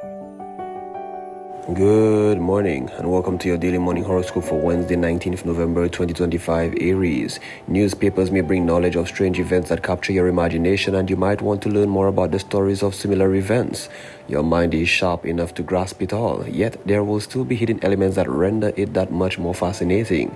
Good morning and welcome to your daily morning horoscope for Wednesday, 19th November 2025, Aries. Newspapers may bring knowledge of strange events that capture your imagination, and you might want to learn more about the stories of similar events. Your mind is sharp enough to grasp it all, yet there will still be hidden elements that render it that much more fascinating.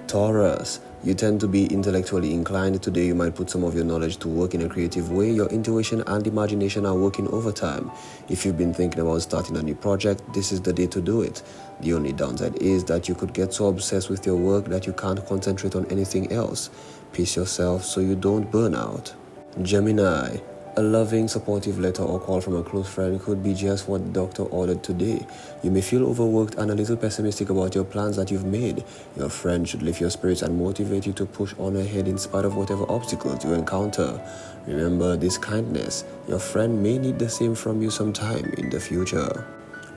Taurus, you tend to be intellectually inclined. Today you might put some of your knowledge to work in a creative way. Your intuition and imagination are working overtime. If you've been thinking about starting a new project, this is the day to do it. The only downside is that you could get so obsessed with your work that you can't concentrate on anything else. Pace yourself so you don't burn out. Gemini, a loving, supportive letter or call from a close friend could be just what the doctor ordered today. You may feel overworked and a little pessimistic about your plans that you've made. Your friend should lift your spirits and motivate you to push on ahead in spite of whatever obstacles you encounter. Remember this kindness. Your friend may need the same from you sometime in the future.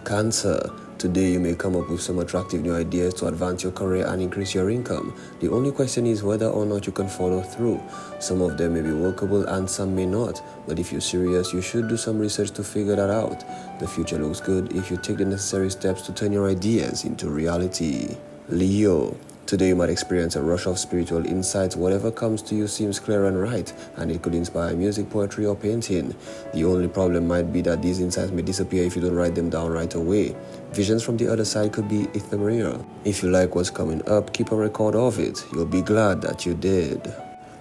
Cancer, today you may come up with some attractive new ideas to advance your career and increase your income. The only question is whether or not you can follow through. Some of them may be workable and some may not, but if you're serious, you should do some research to figure that out. The future looks good if you take the necessary steps to turn your ideas into reality. Leo, today you might experience a rush of spiritual insights. Whatever comes to you seems clear and right, and it could inspire music, poetry, or painting. The only problem might be that these insights may disappear if you don't write them down right away. Visions from the other side could be ephemeral. If you like what's coming up, keep a record of it. You'll be glad that you did.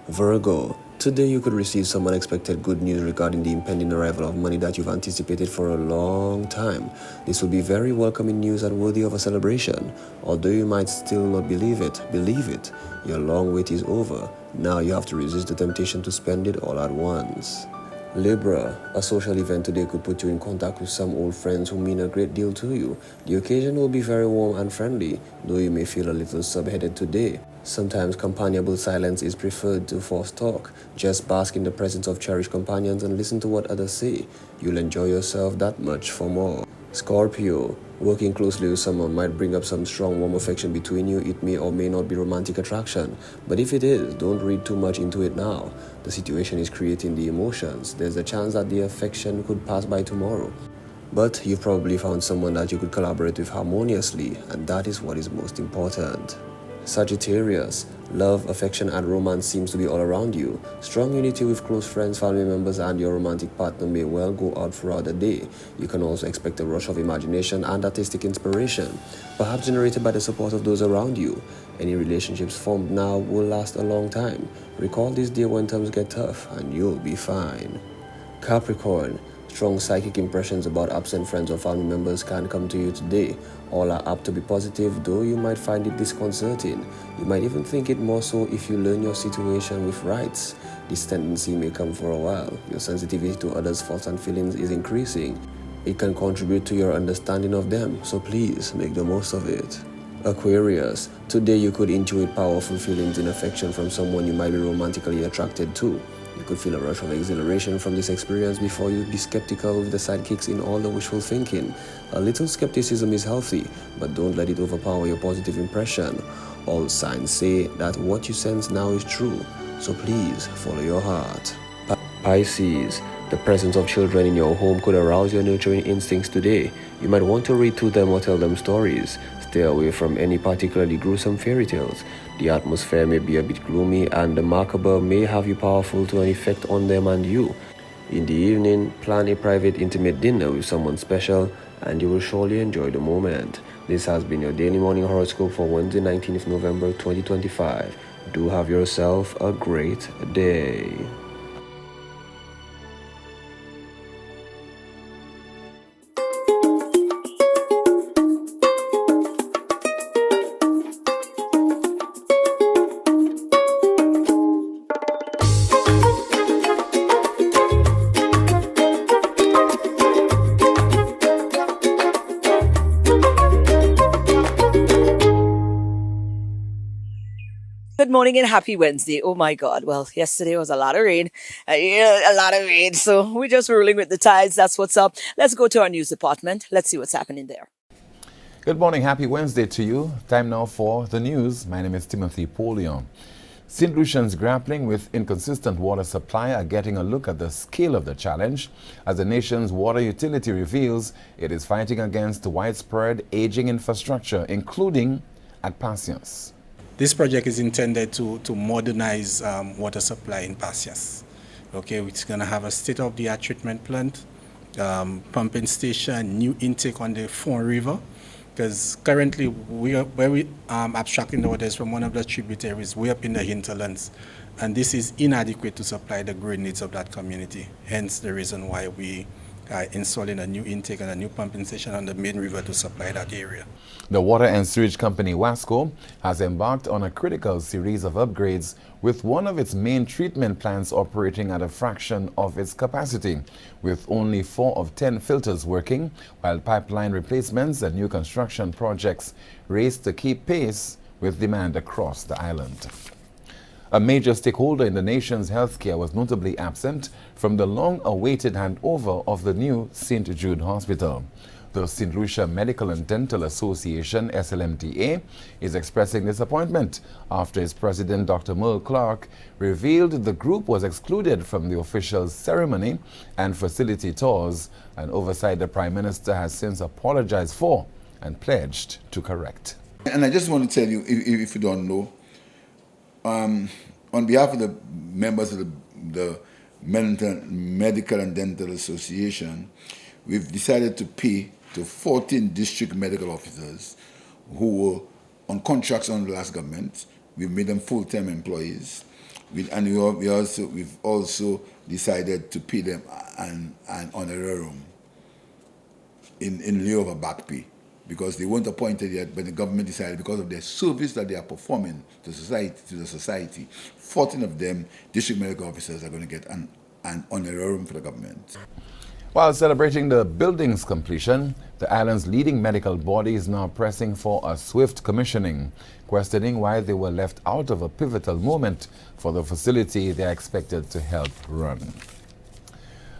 Virgo, today you could receive some unexpected good news regarding the impending arrival of money that you've anticipated for a long time. This will be very welcoming news and worthy of a celebration. Although you might still not believe it. Your long wait is over. Now you have to resist the temptation to spend it all at once. Libra, a social event today could put you in contact with some old friends who mean a great deal to you. The occasion will be very warm and friendly, though you may feel a little subheaded today. Sometimes companionable silence is preferred to forced talk. Just bask in the presence of cherished companions and listen to what others say. You'll enjoy yourself that much for more. Scorpio, working closely with someone might bring up some strong warm affection between you. It may or may not be romantic attraction, but if it is, don't read too much into it now. The situation is creating the emotions. There's a chance that the affection could pass by tomorrow. But you've probably found someone that you could collaborate with harmoniously, and that is what is most important. Sagittarius, love, affection, and romance seems to be all around you. Strong unity with close friends, family members, and your romantic partner may well go out throughout the day. You can also expect a rush of imagination and artistic inspiration, perhaps generated by the support of those around you. Any relationships formed now will last a long time. Recall this day when times get tough, and you'll be fine. Capricorn, strong psychic impressions about absent friends or family members can come to you today. All are apt to be positive, though you might find it disconcerting. You might even think it more so if you learn your situation with rights. This tendency may come for a while. Your sensitivity to others' thoughts and feelings is increasing. It can contribute to your understanding of them, so please make the most of it. Aquarius, today you could intuit powerful feelings in affection from someone you might be romantically attracted to. You could feel a rush of exhilaration from this experience before you'd be skeptical with the sidekicks in all the wishful thinking. A little skepticism is healthy, but don't let it overpower your positive impression. All signs say that what you sense now is true, so please follow your heart. Pisces, the presence of children in your home could arouse your nurturing instincts today. You might want to read to them or tell them stories. Stay away from any particularly gruesome fairy tales. The atmosphere may be a bit gloomy, and the macabre may have you powerful to an effect on them and you. In the evening, plan a private, intimate dinner with someone special, and you will surely enjoy the moment. This has been your daily morning horoscope for Wednesday, 19th November 2025. Do have yourself a great day. Good morning and happy Wednesday. Oh my God. Well, yesterday was a lot of rain. A lot of rain. So we're just rolling with the tides. That's what's up. Let's go to our news department. Let's see what's happening there. Good morning. Happy Wednesday to you. Time now for the news. My name is Timothy Polion. St. Lucians grappling with inconsistent water supply are getting a look at the scale of the challenge as the nation's water utility reveals it is fighting against widespread aging infrastructure, including at Patience. This project is intended to modernize water supply in Patience. Okay, it's going to have a state-of-the-art treatment plant, pumping station, new intake on the Fond River. Because currently we are abstracting the waters from one of the tributaries way up in the hinterlands, and this is inadequate to supply the growing needs of that community. Hence the reason why we are installing a new intake and a new pumping station on the main river to supply that area. The water and sewage company Wasco has embarked on a critical series of upgrades with one of its main treatment plants operating at a fraction of its capacity, with only 4 of 10 filters working, while pipeline replacements and new construction projects race to keep pace with demand across the island. A major stakeholder in the nation's healthcare was notably absent from the long-awaited handover of the new St. Jude Hospital. The St. Lucia Medical and Dental Association, SLMDA, is expressing disappointment after its president, Dr. Merle Clark, revealed the group was excluded from the official ceremony and facility tours, an oversight the Prime Minister has since apologized for and pledged to correct. And I just want to tell you, if you don't know, on behalf of the members of the Medical and Dental Association, we've decided to pay to 14 district medical officers who were on contracts under the last government. We've made them full-time employees. We've also decided to pay them an honorarium in lieu of a back pay, because they weren't appointed yet, but the government decided because of their service that they are performing to the society, 14 of them, district medical officers, are going to get an honorarium for the government. While celebrating the building's completion, the island's leading medical body is now pressing for a swift commissioning, questioning why they were left out of a pivotal moment for the facility they are expected to help run.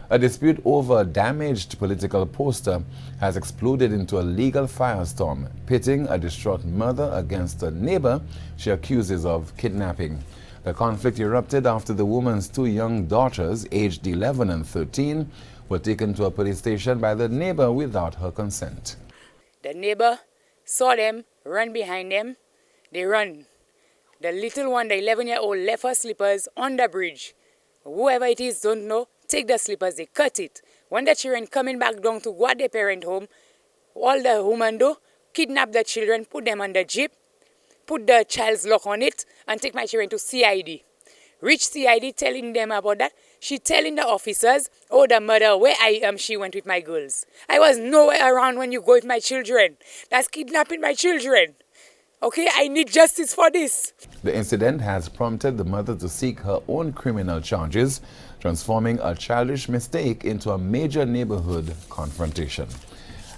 A dispute over a damaged political poster has exploded into a legal firestorm, pitting a distraught mother against a neighbor she accuses of kidnapping. The conflict erupted after the woman's 2 young daughters, aged 11 and 13, were taken to a police station by the neighbor without her consent. The neighbor saw them, ran behind them. They run. The little one, the 11-year-old, left her slippers on the bridge. Whoever it is don't know, take the slippers, they cut it. When the children coming back down to go at their parent home, all the woman do, kidnap the children, put them on the jeep, put the child's lock on it, and take my children to CID. Reach CID telling them about that. She telling the officers, oh, the mother, where I am, she went with my girls. I was nowhere around when you go with my children. That's kidnapping my children. Okay, I need justice for this. The incident has prompted the mother to seek her own criminal charges, transforming a childish mistake into a major neighborhood confrontation.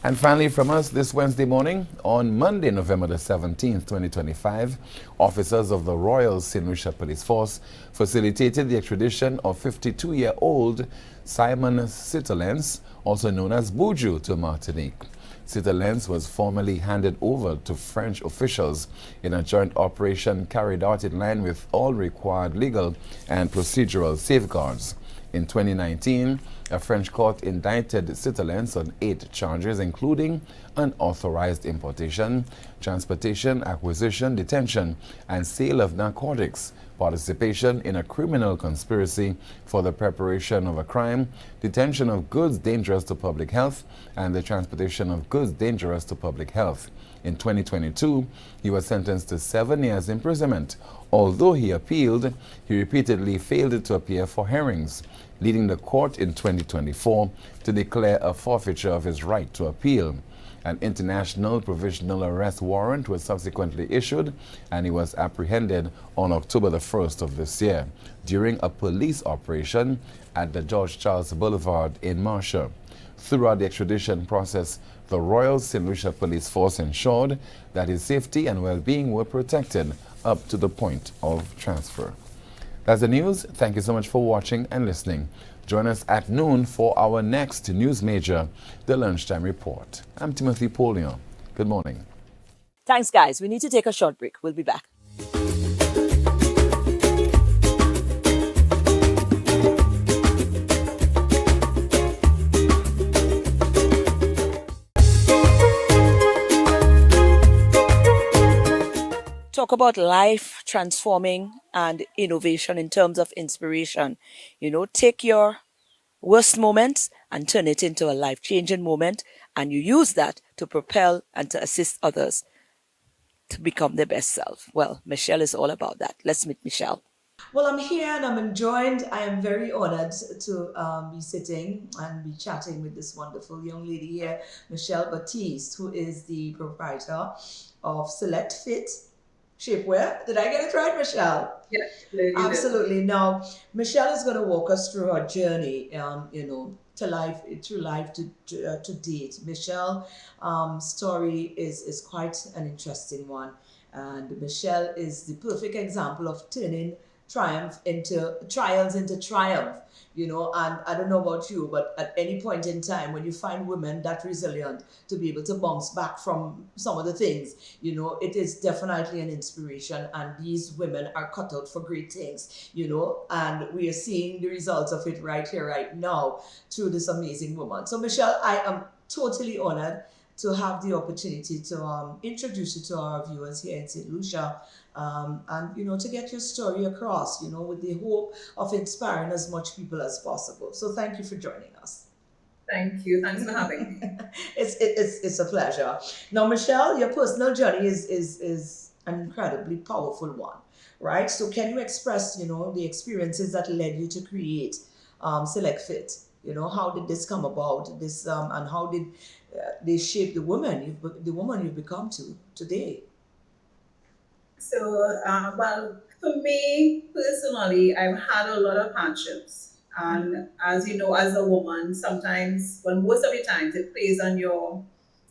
And finally from us this Wednesday morning, on Monday, November the 17th, 2025, officers of the Royal St. Lucia Police Force facilitated the extradition of 52-year-old Simon Sitterlens, also known as Buju, to Martinique. Sitterlens was formally handed over to French officials in a joint operation carried out in line with all required legal and procedural safeguards. In 2019, a French court indicted Sitterlens on 8 charges, including unauthorized importation, transportation, acquisition, detention, and sale of narcotics, participation in a criminal conspiracy for the preparation of a crime, detention of goods dangerous to public health, and the transportation of goods dangerous to public health. In 2022, he was sentenced to 7 years imprisonment. Although he appealed, he repeatedly failed to appear for hearings, leading the court in 2024 to declare a forfeiture of his right to appeal. An international provisional arrest warrant was subsequently issued, and he was apprehended on October the 1st of this year during a police operation at the George Charles Boulevard in Marcia. Throughout the extradition process, the Royal St. Lucia Police Force ensured that his safety and well-being were protected up to the point of transfer. That's the news. Thank you so much for watching and listening. Join us at noon for our next news major, the Lunchtime Report. I'm Timothy Polion. Good morning. Thanks, guys. We need to take a short break. We'll be back. talk about life transforming and innovation in terms of inspiration. Take your worst moments and turn it into a life changing moment, and you use that to propel and to assist others to become their best self. Well, Michelle is all about that. Let's meet Michelle. Well, I'm here and I'm enjoyed. I am very honored to be sitting and be chatting with this wonderful young lady here, Michelle Baptiste, who is the proprietor of Select Fit Shapewear. Did I get it right, Michelle? Yeah, you did. Absolutely. Now, Michelle is going to walk us through her journey, to life, through life to date. Michelle, story is quite an interesting one, and Michelle is the perfect example of turning trials into triumph. And I don't know about you, but at any point in time when you find women that resilient to be able to bounce back from some of the things, it is definitely an inspiration, and these women are cut out for great things, and we are seeing the results of it right here, right now, through this amazing woman. So Michelle, I am totally honored to have the opportunity to introduce you to our viewers here in St. Lucia, and to get your story across, with the hope of inspiring as much people as possible. So thank you for joining us. Thank you. Thanks for having me. It's a pleasure. Now, Michelle, your personal journey is an incredibly powerful one, right? So can you express, the experiences that led you to create Select Fit? How did this come about? This and how did they shape the woman you've become today? So, well, for me personally, I've had a lot of hardships. And as you know, as a woman, sometimes, well, most of the times, it plays on your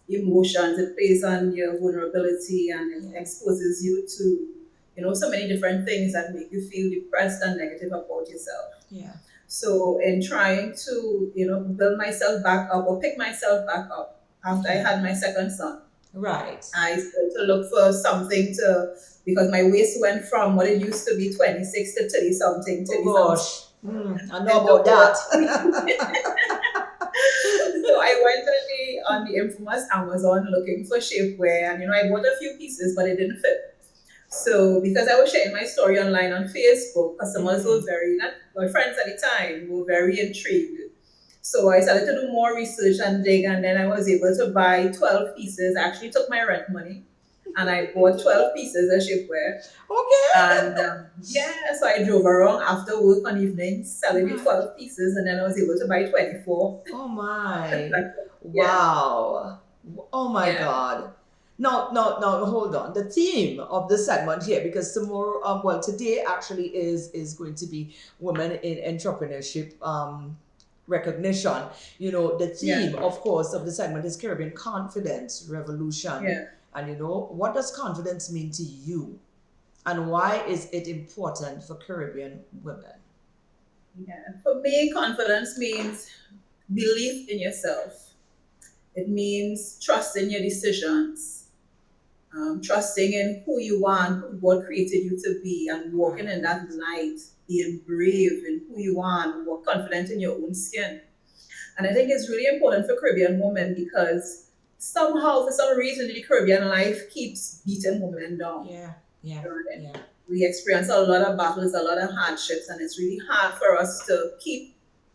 emotions, it plays on your vulnerability, and it exposes you to, so many different things that make you feel depressed and negative about yourself. Yeah. So, in trying to, build myself back up or pick myself back up after I had my second son, Right. I started to look for something because my waist went from what it used to be 26 to 30 something. 30 Oh gosh. I know about that. So I went on the infamous Amazon looking for shapewear, and I bought a few pieces, but it didn't fit. So because I was sharing my story online on Facebook, customers were my friends at the time were very intrigued. So I started to do more research and dig, and then I was able to buy 12 pieces. I actually took my rent money and I bought 12 pieces of shapewear. Okay. And so I drove around after work on evenings selling the 12 pieces, and then I was able to buy 24. Oh my. Yeah. Wow. Oh my God. Now, hold on. The theme of the segment here, because tomorrow, today actually is going to be Women in Entrepreneurship recognition. The theme, of course, of the segment is Caribbean Confidence Revolution. Yeah. And what does confidence mean to you? And why is it important for Caribbean women? Yeah. For me, confidence means belief in yourself. It means trusting your decisions, trusting in who you are and who God created you to be, and walking in that light, being brave in who you are and more confident in your own skin. And I think it's really important for Caribbean women because somehow, for some reason, the Caribbean life keeps beating women down. Yeah. We experience a lot of battles, a lot of hardships, and it's really hard for us to keep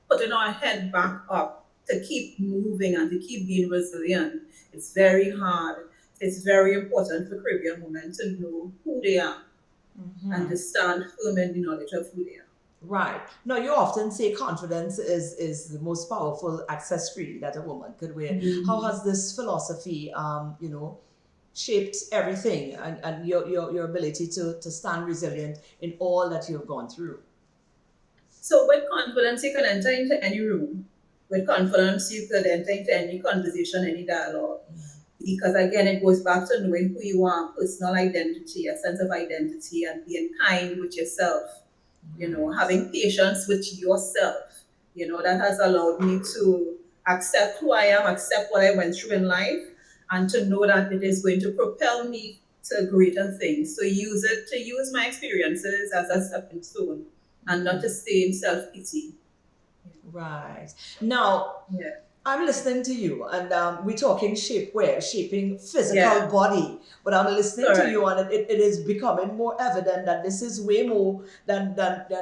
putting our head back up, to keep moving and to keep being resilient. It's very hard. It's very important for Caribbean women to know who they are and to stand firm in the knowledge of who they are. Right. Now, you often say confidence is the most powerful accessory that a woman could wear. Mm-hmm. How has this philosophy, shaped everything and your ability to stand resilient in all that you've gone through? So with confidence, you can enter into any room. With confidence, you could enter into any conversation, any dialogue. Because again, it goes back to knowing who you are, personal identity, a sense of identity, and being kind with yourself. Having patience with yourself. That has allowed me to accept who I am, accept what I went through in life, and to know that it is going to propel me to greater things. So use my experiences as a stepping stone and not to stay in self-pity. Right. Now, I'm listening to you, and we're talking shapewear, shaping physical Yeah. body. But I'm listening to Correct. you, and it is becoming more evident that this is way more than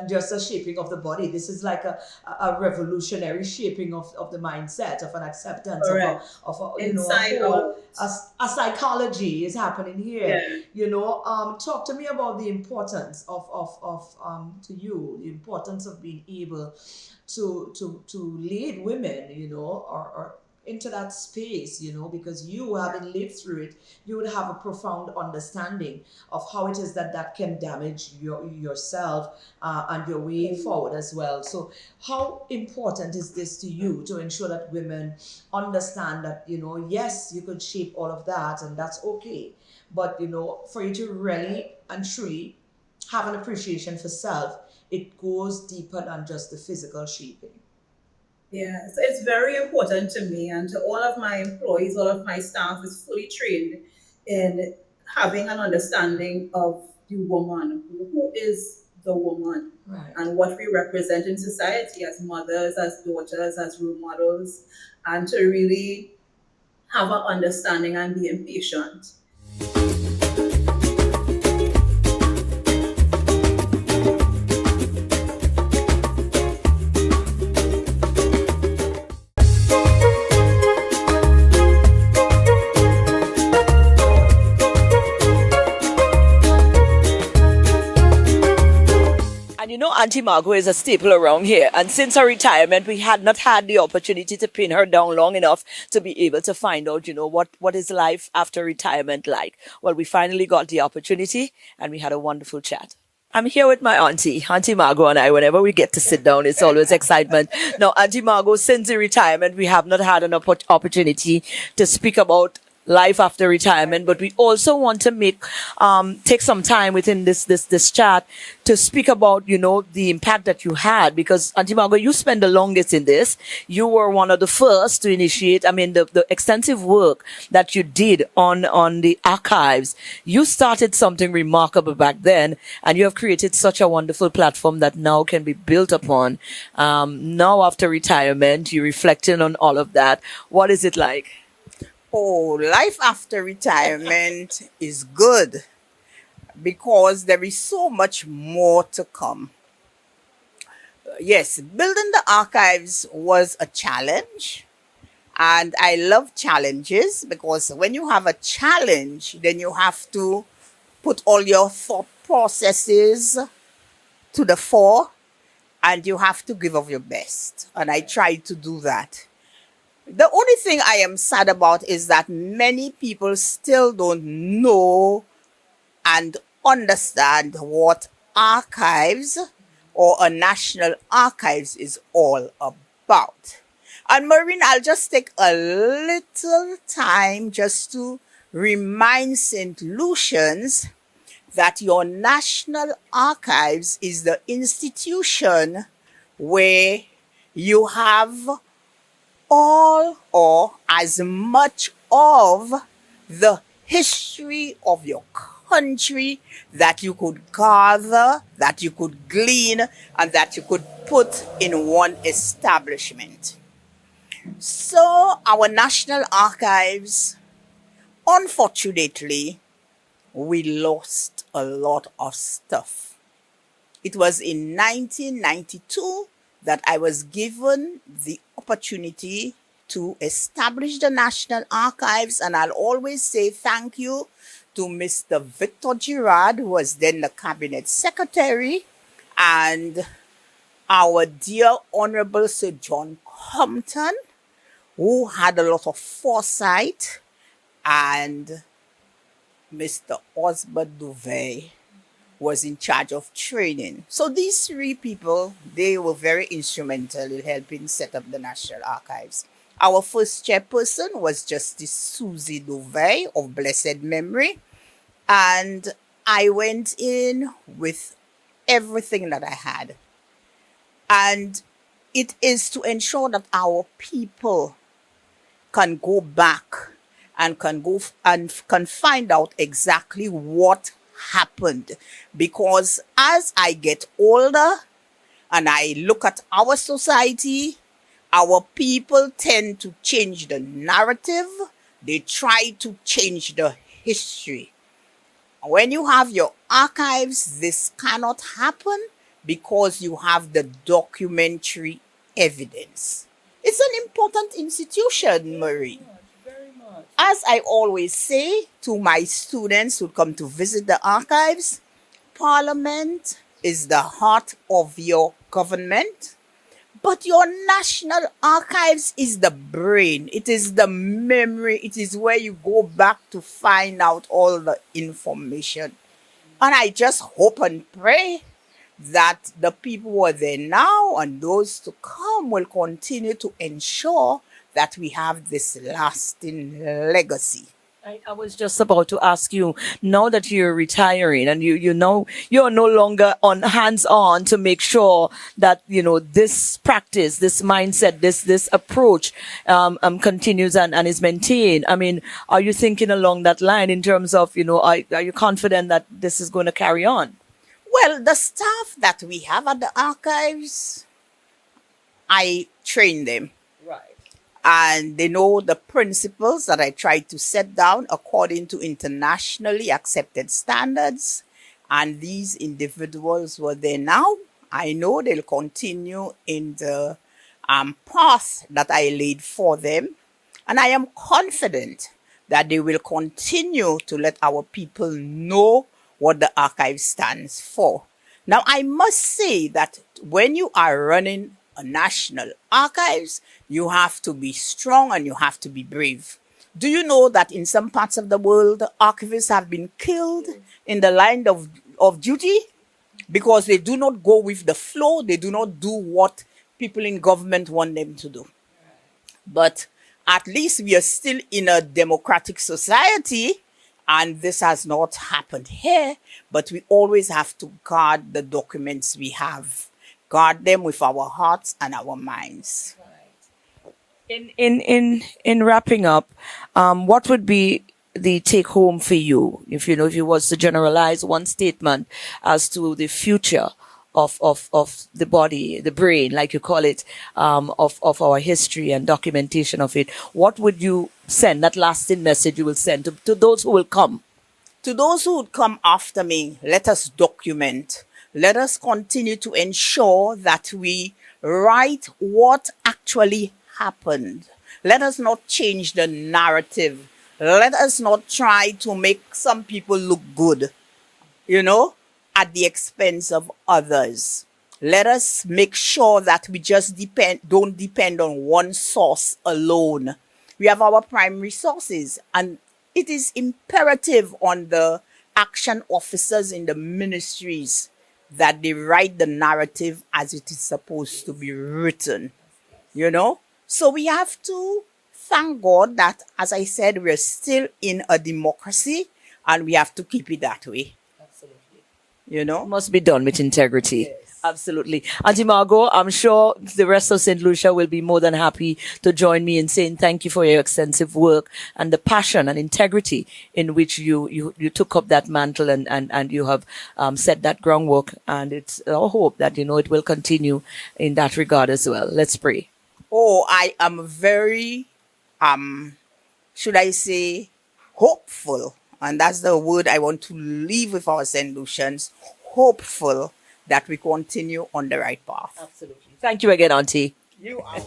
just a shaping of the body. This is like a revolutionary shaping of the mindset, of an acceptance, Correct. of a, a Inside whole, out. a psychology is happening here. Yeah. Talk to me about the importance of to you, the importance of being able to lead women, or into that space, because you, having lived through it, you would have a profound understanding of how it is that can damage yourself, and your way forward as well. So how important is this to you, to ensure that women understand that, yes, you could shape all of that, and that's okay, but for you to really and truly have an appreciation for self, it goes deeper than just the physical shaping. Yeah, so it's very important to me and to all of my employees, all of my staff is fully trained in having an understanding of the woman. Who is the woman? Right. And what we represent in society as mothers, as daughters, as role models, and to really have an understanding and be patient. And Auntie Margot is a staple around here. And since her retirement, we had not had the opportunity to pin her down long enough to be able to find out, what is life after retirement like. Well, we finally got the opportunity, and we had a wonderful chat. I'm here with my Auntie Margot, and I. Whenever we get to sit down, it's always excitement. Now, Auntie Margot, since the retirement, we have not had an opportunity to speak about life after retirement, but we also want to take some time within this chat to speak about the impact that you had, because Auntie Margot, you spent the longest in this. You were one of the first to initiate, the extensive work that you did on the archives. You started something remarkable back then, and you have created such a wonderful platform that now can be built upon. Now after retirement, you're reflecting on all of that. What is it like? Oh, life after retirement is good because there is so much more to come. Yes, building the archives was a challenge, and I love challenges because when you have a challenge, then you have to put all your thought processes to the fore, and you have to give of your best. And I tried to do that. The only thing I am sad about is that many people still don't know and understand what archives or a national archives is all about. And Maureen, I'll just take a little time just to remind St. Lucians that your National Archives is the institution where you have all or as much of the history of your country that you could gather, that you could glean, and that you could put in one establishment. So our National Archives, unfortunately, we lost a lot of stuff. It was in 1992 that I was given the opportunity to establish the National Archives, and I'll always say thank you to Mr. Victor Girard, who was then the Cabinet Secretary, and our dear Honorable Sir John Compton, who had a lot of foresight, and Mr. Osbert Duvey was in charge of training. So these three people, they were very instrumental in helping set up the National Archives. Our first chairperson was Justice Susie Duvey of blessed memory. And I went in with everything that I had. And it is to ensure that our people can go back and can find out exactly what happened. Because as I get older and I look at our society, our people tend to change the narrative. They try to change the history. When you have your archives, this cannot happen because you have the documentary evidence. It's an important institution, Marie. As I always say to my students who come to visit the archives, Parliament is the heart of your government, but your National Archives is the brain. It is the memory. It is where you go back to find out all the information. And I just hope and pray that the people who are there now and those to come will continue to ensure that we have this lasting legacy. I was just about to ask you, now that you're retiring and you know you're no longer on hands-on to make sure that, you know, this practice, this mindset, this approach continues and is maintained. I mean, are you thinking along that line in terms of, you know, are you confident that this is going to carry on? Well, the staff that we have at the archives, I train them. Right. And they know the principles that I try to set down according to internationally accepted standards. And these individuals were there now. I know they'll continue in the path that I laid for them. And I am confident that they will continue to let our people know what the archive stands for. Now, I must say that when you are running a national archives, you have to be strong and you have to be brave. Do you know that in some parts of the world, archivists have been killed in the line of duty because they do not go with the flow, they do not do what people in government want them to do. But at least we are still in a democratic society, and this has not happened here, but we always have to guard the documents we have. Guard them with our hearts and our minds. In wrapping up, what would be the take home for you, if you was to generalize one statement as to the future of the body, the brain, like you call it, of our history and documentation of it? What would you send, that lasting message you will send to those who will come? To those who would come after me, let us document. Let us continue to ensure that we write what actually happened. Let us not change the narrative. Let us not try to make some people look good, at the expense of others. Let us make sure that we just don't depend on one source alone. We have our primary sources, and it is imperative on the action officers in the ministries that they write the narrative as it is supposed to be written, So we have to thank God that, as I said, we're still in a democracy and we have to keep it that way. Absolutely. Must be done with integrity. Yes. Absolutely. Auntie Margot, I'm sure the rest of St. Lucia will be more than happy to join me in saying thank you for your extensive work and the passion and integrity in which you took up that mantle and you have set that groundwork. And it's our hope that, it will continue in that regard as well. Let's pray. Oh, I am very, should I say, hopeful. And that's the word I want to leave with our St. Lucians. Hopeful that we continue on the right path. Absolutely. Thank you again, Auntie. You are.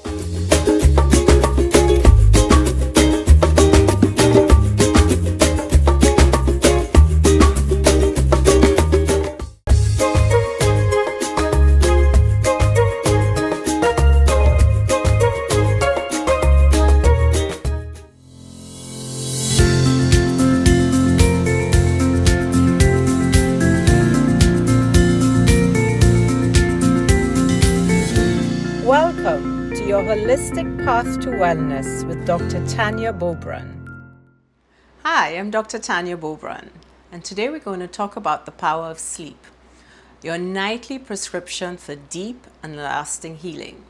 Welcome to your Holistic Path to Wellness with Dr. Tanya Bobran. Hi, I'm Dr. Tanya Bobran, and today we're going to talk about the power of sleep, your nightly prescription for deep and lasting healing.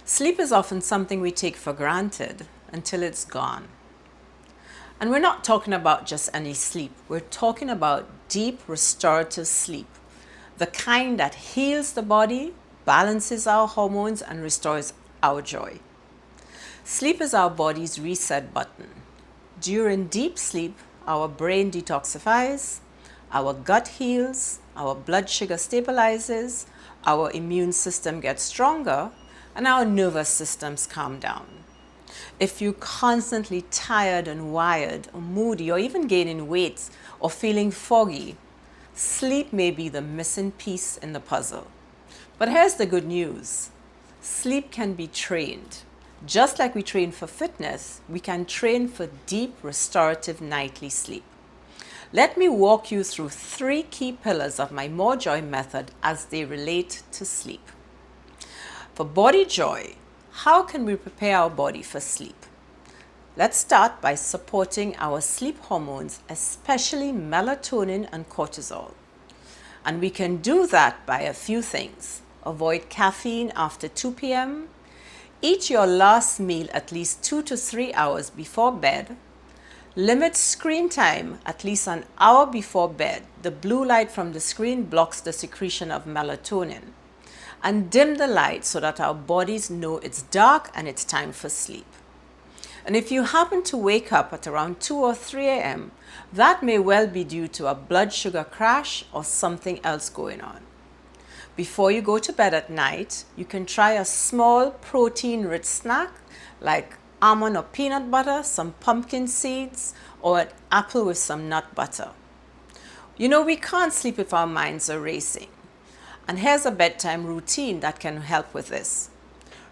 Sleep is often something we take for granted until it's gone. And we're not talking about just any sleep. We're talking about deep restorative sleep, the kind that heals the body, balances our hormones, and restores our joy. Sleep is our body's reset button. During deep sleep, our brain detoxifies, our gut heals, our blood sugar stabilizes, our immune system gets stronger, and our nervous systems calm down. If you're constantly tired and wired, or moody, or even gaining weight, or feeling foggy, sleep may be the missing piece in the puzzle. But here's the good news. Sleep can be trained. Just like we train for fitness, we can train for deep, restorative nightly sleep. Let me walk you through 3 key pillars of my More Joy method as they relate to sleep. For body joy, how can we prepare our body for sleep? Let's start by supporting our sleep hormones, especially melatonin and cortisol. And we can do that by a few things. Avoid caffeine after 2 p.m. Eat your last meal at least 2 to 3 hours before bed. Limit screen time at least an hour before bed. The blue light from the screen blocks the secretion of melatonin. And dim the light so that our bodies know it's dark and it's time for sleep. And if you happen to wake up at around 2 or 3 a.m., that may well be due to a blood sugar crash or something else going on. Before you go to bed at night, you can try a small protein-rich snack like almond or peanut butter, some pumpkin seeds, or an apple with some nut butter. You know, we can't sleep if our minds are racing. And here's a bedtime routine that can help with this.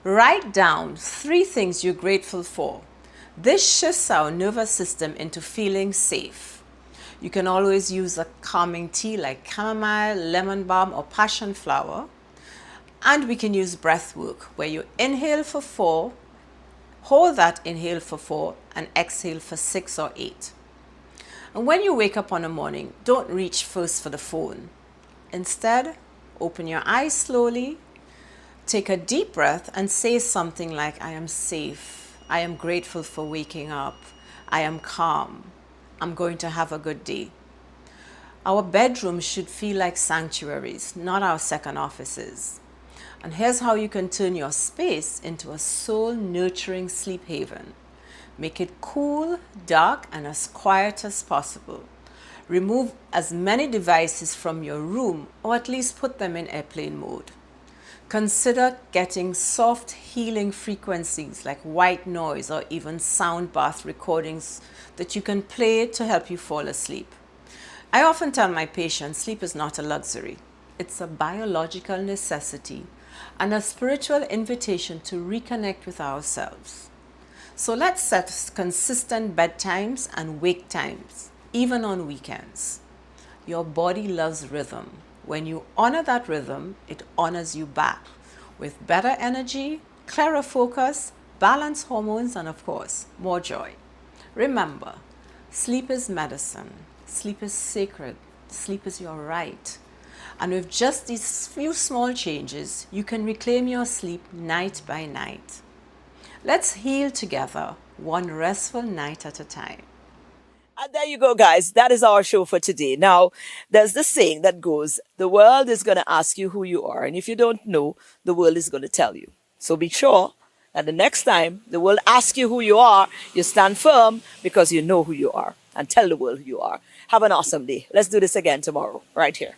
Write down 3 things you're grateful for. This shifts our nervous system into feeling safe. You can always use a calming tea like chamomile, lemon balm, or passion flower. And we can use breath work where you inhale for 4, hold that inhale for 4, and exhale for 6 or 8. And when you wake up in the morning, don't reach first for the phone. Instead, open your eyes slowly, take a deep breath, and say something like, I am safe. I am grateful for waking up. I am calm. I'm going to have a good day. Our bedrooms should feel like sanctuaries, not our second offices. And here's how you can turn your space into a soul-nurturing sleep haven. Make it cool, dark, and as quiet as possible. Remove as many devices from your room, or at least put them in airplane mode. Consider getting soft healing frequencies like white noise or even sound bath recordings that you can play to help you fall asleep. I often tell my patients sleep is not a luxury. It's a biological necessity and a spiritual invitation to reconnect with ourselves. So let's set consistent bedtimes and wake times, even on weekends. Your body loves rhythm. When you honor that rhythm, it honors you back with better energy, clearer focus, balanced hormones, and of course, more joy. Remember, sleep is medicine. Sleep is sacred. Sleep is your right. And with just these few small changes, you can reclaim your sleep night by night. Let's heal together, one restful night at a time. And there you go, guys. That is our show for today. Now, there's this saying that goes, the world is going to ask you who you are. And if you don't know, the world is going to tell you. So be sure that the next time the world asks you who you are, you stand firm because you know who you are. And tell the world who you are. Have an awesome day. Let's do this again tomorrow, right here.